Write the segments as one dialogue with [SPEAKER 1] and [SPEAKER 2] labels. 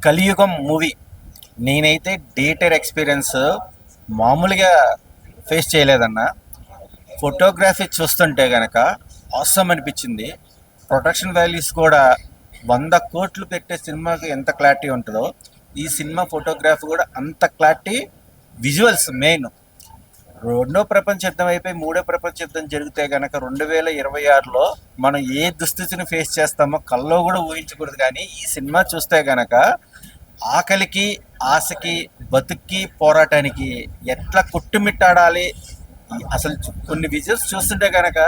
[SPEAKER 1] కలియుగం మూవీ నేనైతే theatre experience మామూలుగా ఫేస్ చేయలేదన్న. ఫోటోగ్రఫీ చూస్తుంటే కనుక అవసరం అనిపించింది. ప్రొడక్షన్ వాల్యూస్ కూడా 100 కోట్లు పెట్టే సినిమాకి ఎంత క్లారిటీ ఉంటుందో ఈ సినిమా ఫోటోగ్రఫీ కూడా అంత క్లారిటీ. Visuals main. రెండో ప్రపంచ యుద్ధం అయిపోయి మూడో ప్రపంచ యుద్ధం జరిగితే కనుక 2026లో మనం ఏ దుస్థితిని ఫేస్ చేస్తామో కల్లో కూడా ఊహించకూడదు. కానీ ఈ సినిమా చూస్తే కనుక ఆకలికి, ఆశకి, బతుక్కి, పోరాటానికి ఎట్లా కొట్టుమిట్టాడాలి. అసలు కొన్ని విజువల్స్ చూస్తుంటే కనుక,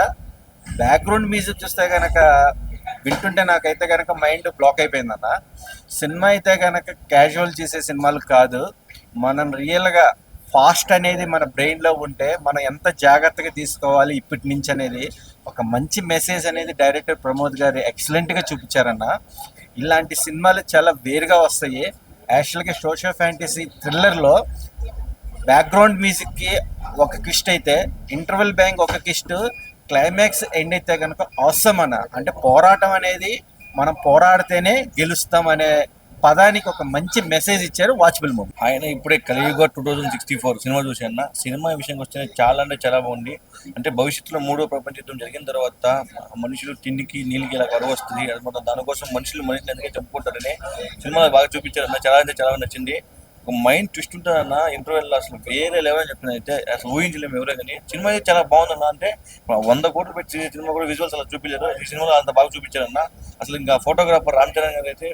[SPEAKER 1] బ్యాక్గ్రౌండ్ మ్యూజిక్ చూస్తే కనుక, వింటుంటే నాకైతే కనుక మైండ్ బ్లాక్ అయిపోయిందన్న. సినిమా అయితే కనుక క్యాజువల్ చేసే సినిమాలు కాదు. మనం రియల్గా ఫాస్ట్ అనేది మన బ్రెయిన్లో ఉంటే మనం ఎంత జాగ్రత్తగా తీసుకోవాలి ఇప్పటి నుంచి అనేది ఒక మంచి మెసేజ్ అనేది డైరెక్టర్ ప్రమోద్ గారు ఎక్సలెంట్గా చూపించారన్న. ఇలాంటి సినిమాలు చాలా వేరుగా వస్తాయి. యాక్చువల్గా సోషల్ ఫ్యాంటసీ థ్రిల్లర్లో బ్యాక్గ్రౌండ్ మ్యూజిక్కి ఒక కిస్ట్ అయితే, ఇంటర్వెల్ బ్యాంక్ ఒక కిస్ట్, క్లైమాక్స్ ఎండ్ అయితే కనుక అవసరం అన్న. అంటే పోరాటం అనేది మనం పోరాడితేనే గెలుస్తాం అనే పదానికి ఒక మంచి మెసేజ్ ఇచ్చారు వాచబుల్ మూవీ.
[SPEAKER 2] ఆయన ఇప్పుడే కలియుగ 2064 సినిమా చూశాను. సినిమా విషయంకి వస్తే చాలా అంటే చాలా బాగుంది. అంటే భవిష్యత్తులో మూడో ప్రపంచ యుద్ధం జరిగిన తర్వాత మనుషులు తిండికి నీళ్ళకి ఇలా కరువు వస్తుంది, అది మొత్తం దానికోసం మనుషులు ఎందుకే చెప్పుకుంటారని సినిమా బాగా చూపించారన్న. చాలా అంటే చాలా నచ్చింది. ఒక మైండ్ ట్విస్ట్ ఉంటుందన్న. ఇంటర్వెల్ అసలు వేరే లెవెల్ చెప్తున్నా. అయితే అసలు ఊహించలేము ఎవరే కానీ. సినిమా అయితే చాలా బాగుందన్న. అంటే 100 కోట్లు పెట్టి సినిమా కూడా విజువల్స్ అలా చూపించారు. ఈ సినిమాలో అంత బాగా చూపించారన్న. అసలు ఇంకా ఫోటోగ్రాఫర్ రామ్ చరణ్ గారు అయితే,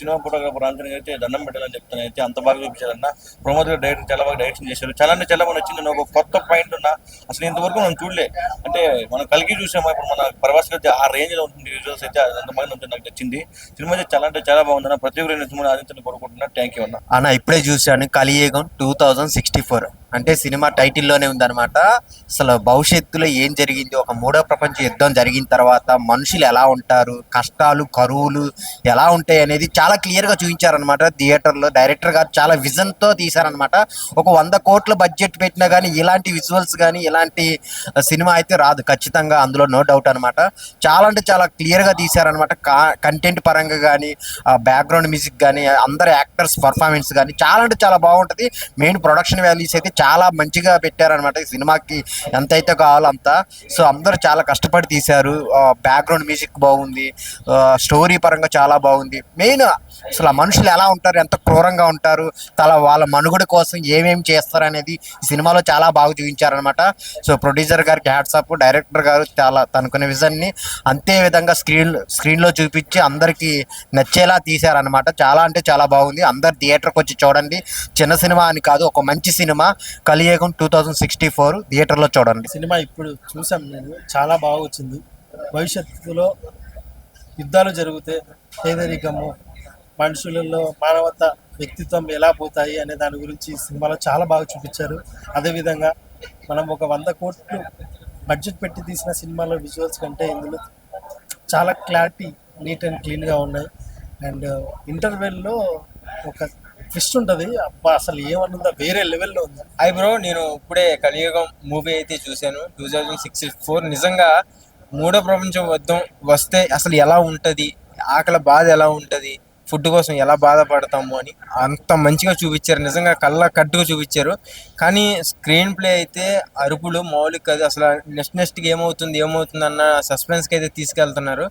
[SPEAKER 2] సినిమా ఫోటోగ్రాఫర్ రామ్ చరణ్ గారు అయితే దండం పెట్టాలని చెప్తాను. అయితే అంత బాగా చూపించారన్న. ప్రమోద్ గారు డైరెక్టర్ చాలా బాగా డైరెక్షన్ చేశారు. చాలా అంటే చాలా బాగా నచ్చింది. ఒక కొత్త పాయింట్ ఉన్నా అసలు ఇంతవరకు మనం చూడలే. అంటే మనం కలిగి చూసాము, ఇప్పుడు మన ప్రభాస్ గారు ఆ రేంజ్ లో ఉంటుంది విజువల్స్ అయితే. అంత బాగా నాకు నచ్చింది. సినిమా అయితే చాలా అంటే చాలా బాగుందన్న. ప్రతి ఒక్కరు సినిమా ఆదిత్యని కోరుకుంటున్నా. థ్యాంక్ యూ
[SPEAKER 1] అన్న. ఇప్పుడే చూశాను కలియుగం 2064. అంటే సినిమా టైటిల్లోనే ఉందన్నమాట. అసలు భవిష్యత్తులో ఏం జరిగింది, ఒక మూడో ప్రపంచ యుద్ధం జరిగిన తర్వాత మనుషులు ఎలా ఉంటారు, కష్టాలు, కరువులు ఎలా ఉంటాయి అనేది చాలా క్లియర్గా చూపించారనమాట థియేటర్లో. డైరెక్టర్ గారు చాలా విజన్తో తీశారనమాట. ఒక 100 కోట్ల బడ్జెట్ పెట్టినా కానీ ఇలాంటి విజువల్స్ కానీ ఇలాంటి సినిమా అయితే రాదు ఖచ్చితంగా, అందులో నో డౌట్ అనమాట. చాలా అంటే చాలా క్లియర్గా తీశారనమాట. కంటెంట్ పరంగా కానీ, బ్యాక్గ్రౌండ్ మ్యూజిక్ కానీ, అందరు యాక్టర్స్ పర్ఫార్మెన్స్ కానీ చాలా అంటే చాలా బాగుంటుంది. మెయిన్ ప్రొడక్షన్ వాల్యూస్ అయితే చాలా మంచిగా పెట్టారనమాట. ఈ సినిమాకి ఎంతైతే కావాలో అంత. సో అందరూ చాలా కష్టపడి తీశారు. బ్యాక్గ్రౌండ్ మ్యూజిక్ బాగుంది, స్టోరీ పరంగా చాలా బాగుంది. మెయిన్ అసలు ఆ మనుషులు ఎలా ఉంటారు, ఎంత క్రూరంగా ఉంటారు, వాళ్ళ మనుగడ కోసం ఏమేమి చేస్తారు అనేది ఈ సినిమాలో చాలా బాగా చూపించారనమాట. సో ప్రొడ్యూసర్ గారికి హ్యాట్స్ ఆఫ్. డైరెక్టర్ గారు చాలా తనుకునే విజన్ని అంతే విధంగా స్క్రీన్లో చూపించి అందరికీ నచ్చేలా తీశారనమాట. చాలా అంటే చాలా బాగుంది. అందరు థియేటర్కి వచ్చి చూడండి. చిన్న సినిమా అని కాదు, ఒక మంచి సినిమా. కలియుగం 2064 థియేటర్లో చూడండి.
[SPEAKER 3] సినిమా ఇప్పుడు చూసాం, నేను చాలా బాగా వచ్చింది. భవిష్యత్తులో యుద్ధాలు జరిగితే పేదరికము, మనుషులలో మానవత, వ్యక్తిత్వం ఎలా పోతాయి అనే దాని గురించి సినిమాలో చాలా బాగా చూపించారు. అదేవిధంగా మనం ఒక 100 కోట్లు బడ్జెట్ పెట్టి తీసిన సినిమాలో విజువల్స్ కంటే ఇందులో చాలా క్లారిటీ, నీట్ అండ్ క్లీన్గా ఉన్నాయి. అండ్ ఇంటర్వెల్లో ఒక ట్విస్ట్ ఉంటుంది. అబ్బా అసలు ఏమనుందా, వేరే లెవెల్లో ఉంది.
[SPEAKER 4] హాయ్ బ్రో, నేను ఇప్పుడే కలియుగం మూవీ అయితే చూశాను 2064. నిజంగా మూడో ప్రపంచం యుద్ధం వస్తే అసలు ఎలా ఉంటుంది, ఆకలి బాధ ఎలా ఉంటుంది, ఫుడ్ కోసం ఎలా బాధపడతాము అని అంత మంచిగా చూపించారు. నిజంగా కళ్ళ కట్టుగా చూపించారు. కానీ స్క్రీన్ ప్లే అయితే అరుపులు మౌలిక కాదు. అసలు నెక్స్ట్కి ఏమవుతుంది అన్న సస్పెన్స్కి అయితే తీసుకెళ్తున్నారు.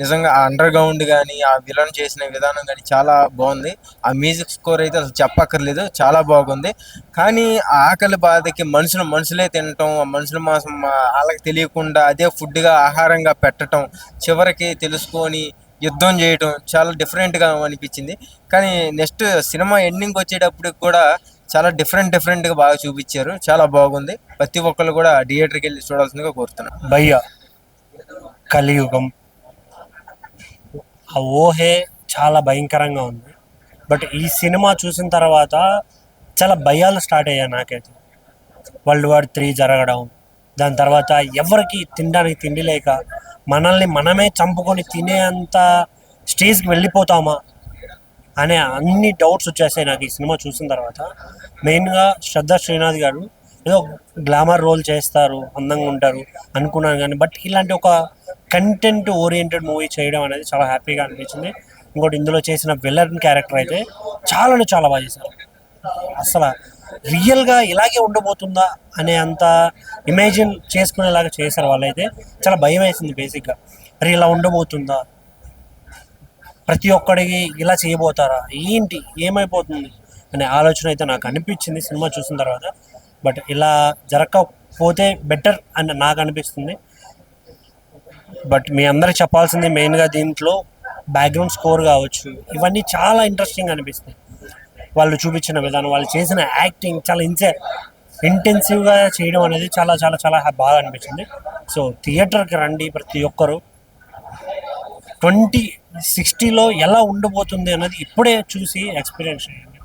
[SPEAKER 4] నిజంగా ఆ అండర్ గ్రౌండ్ కానీ, ఆ విలన్ చేసిన విధానం కానీ చాలా బాగుంది. ఆ మ్యూజిక్ స్కోర్ అయితే అసలు చెప్పక్కర్లేదు, చాలా బాగుంది. కానీ ఆ ఆకలి బాధకి మనుషులే తినటం, ఆ మనుషుల మాసం వాళ్ళకి తెలియకుండా అదే ఫుడ్గా ఆహారంగా పెట్టడం, చివరికి తెలుసుకొని యుద్ధం చేయడం చాలా డిఫరెంట్గా అనిపించింది. కానీ నెక్స్ట్ సినిమా ఎండింగ్ వచ్చేటప్పటికి కూడా చాలా డిఫరెంట్గా బాగా చూపించారు. చాలా బాగుంది. ప్రతి ఒక్కరు కూడా థియేటర్కి వెళ్ళి చూడాల్సిందిగా కోరుతున్నాను.
[SPEAKER 5] భయ్య కలియుగం ఆ ఊహే చాలా భయంకరంగా ఉంది. బట్ ఈ సినిమా చూసిన తర్వాత చాలా భయాలు స్టార్ట్ అయ్యాయి నాకైతే. వరల్డ్ వార్ 3 జరగడం, దాని తర్వాత ఎవరికి తినడానికి తిండి లేక మనల్ని మనమే చంపుకొని తినేంత స్టేజ్కి వెళ్ళిపోతామా అనే అన్ని డౌట్స్ వచ్చేసాయి నాకు ఈ సినిమా చూసిన తర్వాత. మెయిన్గా శ్రద్ధా శ్రీనాథ్ గారు ఏదో గ్లామర్ రోల్ చేస్తారు, అందంగా ఉంటారు అనుకున్నాను. కానీ బట్ ఇలాంటి ఒక కంటెంట్ ఓరియంటెడ్ మూవీ చేయడం అనేది చాలా హ్యాపీగా అనిపించింది. ఇంకోటి ఇందులో చేసిన విలన్ క్యారెక్టర్ అయితే చాలా అంటే చాలా బాగా చేశారు. అసలు రియల్గా ఇలాగే ఉండబోతుందా అనే అంత ఇమాజిన్ చేసుకునేలాగా చేశారు వాళ్ళైతే. చాలా భయం వేసింది బేసిక్గా, మరి ఇలా ఉండబోతుందా, ప్రతి ఒక్కడికి ఇలా చేయబోతారా, ఏంటి ఏమైపోతుంది అనే ఆలోచన అయితే నాకు అనిపించింది సినిమా చూసిన తర్వాత. బట్ ఇలా జరగకపోతే బెటర్ అని నాకు అనిపిస్తుంది. బట్ మీ అందరికి చెప్పాల్సింది మెయిన్గా దీంట్లో బ్యాక్గ్రౌండ్ స్కోర్ కావచ్చు, ఇవన్నీ చాలా ఇంట్రెస్టింగ్ అనిపిస్తాయి. వాళ్ళు చూపించిన విధానం, వాళ్ళు చేసిన యాక్టింగ్ చాలా ఇంటెన్సివ్గా చేయడం అనేది చాలా చాలా చాలా బాగా అనిపించింది. సో థియేటర్కి రండి ప్రతి ఒక్కరు. 2060లో ఎలా ఉండబోతుంది అన్నది ఇప్పుడే చూసి ఎక్స్పీరియన్స్ చేయండి.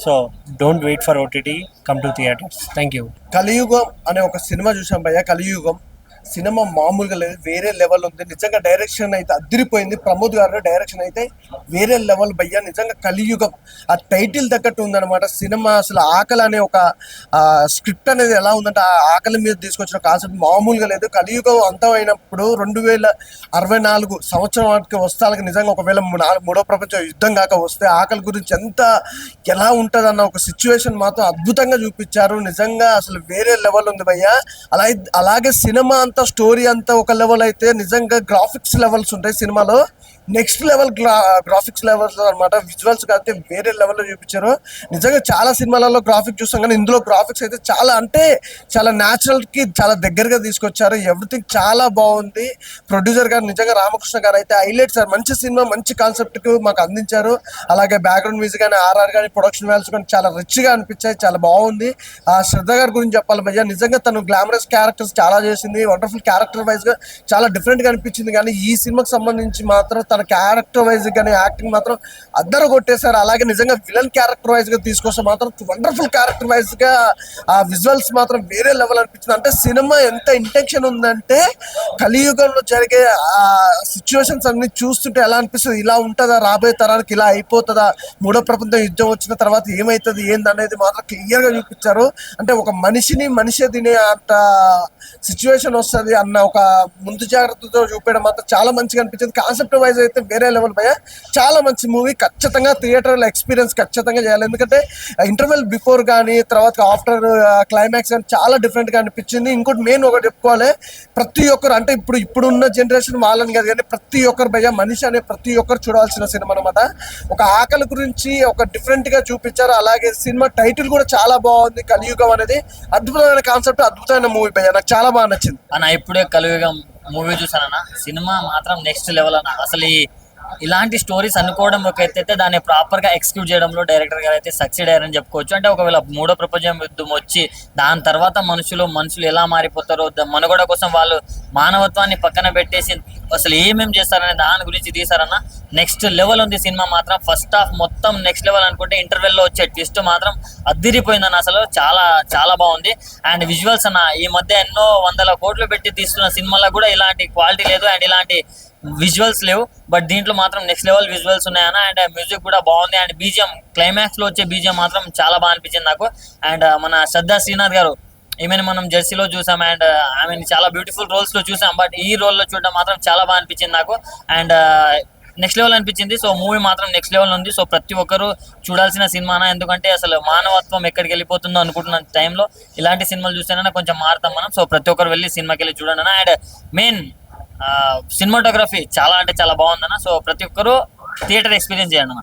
[SPEAKER 5] So don't wait for OTT, come to theatres. Thank you.
[SPEAKER 3] Kaliyugam అనే ఒక సినిమా చూసాం భయ్య. కలియుగం సినిమా మామూలుగా లేదు, వేరే లెవెల్ ఉంది నిజంగా. డైరెక్షన్ అయితే అదిరిపోయింది, ప్రమోద్ గారు డైరెక్షన్ అయితే వేరే లెవెల్ భయ్య. నిజంగా కలియుగం ఆ టైటిల్ తగ్గట్టు ఉందన్నమాట సినిమా. అసలు ఆకలి అనే ఒక స్క్రిప్ట్ అనేది ఎలా ఉందంటే ఆ ఆకలి మీద తీసుకొచ్చిన కాన్సెప్ట్ మామూలుగా లేదు. కలియుగం అంతమైనప్పుడు 2064 సంవత్సరానికి వస్తాలకి నిజంగా ఒకవేళ మూడో ప్రపంచ యుద్ధం కాక వస్తే ఆకలి గురించి ఎలా ఉంటుంది అన్న ఒక సిచ్యువేషన్ మాత్రం అద్భుతంగా చూపించారు. నిజంగా అసలు వేరే లెవెల్ ఉంది భయ్య. అలాగే సినిమా అంతా స్టోరీ అంతా ఒక లెవెల్ అయితే నిజంగా గ్రాఫిక్స్ లెవెల్స్ ఉంటాయి సినిమాలో. నెక్స్ట్ లెవెల్ గ్రాఫిక్స్ లెవెల్స్ అనమాట. విజువల్స్ అయితే వేరే లెవెల్లో చూపించారు. నిజంగా చాలా సినిమాలలో గ్రాఫిక్స్ చూస్తాం కానీ ఇందులో గ్రాఫిక్స్ అయితే చాలా న్యాచురల్కి చాలా దగ్గరగా తీసుకొచ్చారు. ఎవ్రీథింగ్ చాలా బాగుంది. ప్రొడ్యూసర్ గారు నిజంగా రామకృష్ణ గారు అయితే హైలైట్ సార్. మంచి సినిమా, మంచి కాన్సెప్ట్కి మాకు అందించారు. అలాగే బ్యాక్గ్రౌండ్ మ్యూజిక్ కానీ, ఆర్ఆర్ కానీ, ప్రొడక్షన్ వాల్యూస్ కానీ చాలా రిచ్గా అనిపించాయి, చాలా బాగుంది. శ్రద్ధ గారి గురించి చెప్పాలి భయ్య, నిజంగా తను గ్లామరస్ క్యారెక్టర్స్ చాలా చేసింది. వండర్ఫుల్ క్యారెక్టర్ వైజ్గా చాలా డిఫరెంట్గా అనిపించింది. కానీ ఈ సినిమాకి సంబంధించి మాత్రం తన క్యారెక్టర్ వైజ్ కానీ యాక్టింగ్ మాత్రం అద్దరు కొట్టేశారు. అలాగే నిజంగా విలన్ క్యారెక్టర్ వైజ్ గా తీసుకొస్తే మాత్రం వండర్ఫుల్ క్యారెక్టర్ వైజ్ గా ఆ విజువల్స్ మాత్రం వేరే లెవెల్ అనిపించింది. అంటే సినిమా ఎంత ఇంటెన్షన్ ఉందంటే కలియుగంలో జరిగే ఆ సిచ్యువేషన్స్ అన్ని చూస్తుంటే ఎలా అనిపిస్తుంది, ఇలా ఉంటుందా, రాబోయే తరానికి ఇలా అయిపోతుందా, మూడో ప్రపంచ యుద్ధం వచ్చిన తర్వాత ఏమవుతుంది ఏందనేది మాత్రం క్లియర్ గా చూపించారు. అంటే ఒక మనిషే తినే అంత సిచ్యువేషన్ వస్తుంది అన్న ఒక ముందు జాగ్రత్తతో చూపించడం మాత్రం చాలా మంచిగా అనిపించింది. కాన్సెప్ట్ వైజ్ అయితే వేరే లెవెల్ భయ. చాలా మంచి మూవీ, ఖచ్చితంగా థియేటర్ ఎక్స్పీరియన్స్ ఖచ్చితంగా చేయాలి. ఎందుకంటే ఇంటర్వెల్ బిఫోర్ కానీ తర్వాత ఆఫ్టర్ క్లైమాక్స్ కానీ చాలా డిఫరెంట్ గా అనిపించింది. ఇంకోటి మెయిన్ ఒకటి చెప్పుకోవాలి, ప్రతి ఒక్కరు అంటే ఇప్పుడున్న జనరేషన్ వాళ్ళని కాదు కానీ ప్రతి ఒక్కరు భయ, మనిషి అనే ప్రతి ఒక్కరు చూడాల్సిన సినిమా అనమాట. ఒక ఆకలి గురించి ఒక డిఫరెంట్ గా చూపించారు. అలాగే సినిమా టైటిల్ కూడా చాలా బాగుంది, కలియుగం అనేది. అద్భుతమైన కాన్సెప్ట్, అద్భుతమైన మూవీ భయ, నాకు చాలా బాగా నచ్చింది
[SPEAKER 6] అన్న. ఇప్పుడే కలియుగం మూవీ చూసానన్న, సినిమా మాత్రం నెక్స్ట్ లెవెల్ అన్న. అసలు ఇలాంటి స్టోరీస్ అనుకోవడం ఒక ఎత్తైతే దాన్ని ప్రాపర్ గా ఎక్స్క్యూట్ చేయడంలో డైరెక్టర్ గారు అయితే సక్సీడ్ అయ్యారని చెప్పుకోవచ్చు. అంటే ఒకవేళ మూడో ప్రపంచ యుద్ధం వచ్చి దాని తర్వాత మనుషులు ఎలా మారిపోతారో, మనుగడ కోసం వాళ్ళు మానవత్వాన్ని పక్కన పెట్టేసి అసలు ఏమేం చేస్తారనే దాని గురించి తీసారన్న. నెక్స్ట్ లెవెల్ ఉంది సినిమా మాత్రం. ఫస్ట్ హాఫ్ మొత్తం నెక్స్ట్ లెవెల్ అనుకుంటే ఇంటర్వెల్ లో వచ్చే ట్విస్ట్ మాత్రం అద్దిరిపోయిందన్న. అసలు చాలా చాలా బాగుంది. అండ్ విజువల్స్ అన్న, ఈ మధ్య ఎన్నో 100 కోట్లు పెట్టి తీస్తున్న సినిమాలో కూడా ఇలాంటి క్వాలిటీ లేదు అండ్ ఇలాంటి విజువల్స్ లేవు. బట్ దీంట్లో మాత్రం నెక్స్ట్ లెవెల్ విజువల్స్ ఉన్నాయన్న. అండ్ మ్యూజిక్ కూడా బాగుంది. అండ్ బీజిఎం, క్లైమాక్స్ లో వచ్చే బీజిఎం మాత్రం చాలా బాగా అనిపించింది నాకు. అండ్ మన శ్రద్ధా శ్రీనాథ్ గారు, ఈమెను మనం జెర్సీలో చూసాం అండ్ ఆమెను చాలా బ్యూటిఫుల్ రోల్స్ లో చూసాం. బట్ ఈ రోల్ లో చూడడం మాత్రం చాలా బాగా అనిపించింది నాకు. అండ్ నెక్స్ట్ లెవెల్ అనిపించింది. సో మూవీ మాత్రం నెక్స్ట్ లెవెల్ ఉంది. సో ప్రతి ఒక్కరు చూడాల్సిన సినిమానా. ఎందుకంటే అసలు మానవత్వం ఎక్కడికి వెళ్ళిపోతుందో అనుకుంటున్న టైంలో ఇలాంటి సినిమాలు చూస్తేనే కొంచెం మారుతాం మనం. సో ప్రతి ఒక్కరు వెళ్ళి సినిమాకి వెళ్ళి చూడండి. అండ్ మెయిన్ సినిమాటోగ్రఫీ చాలా అంటే చాలా బాగుందన్న. సో ప్రతి ఒక్కరు థియేటర్ ఎక్స్పీరియన్స్ చేయండి అన్న.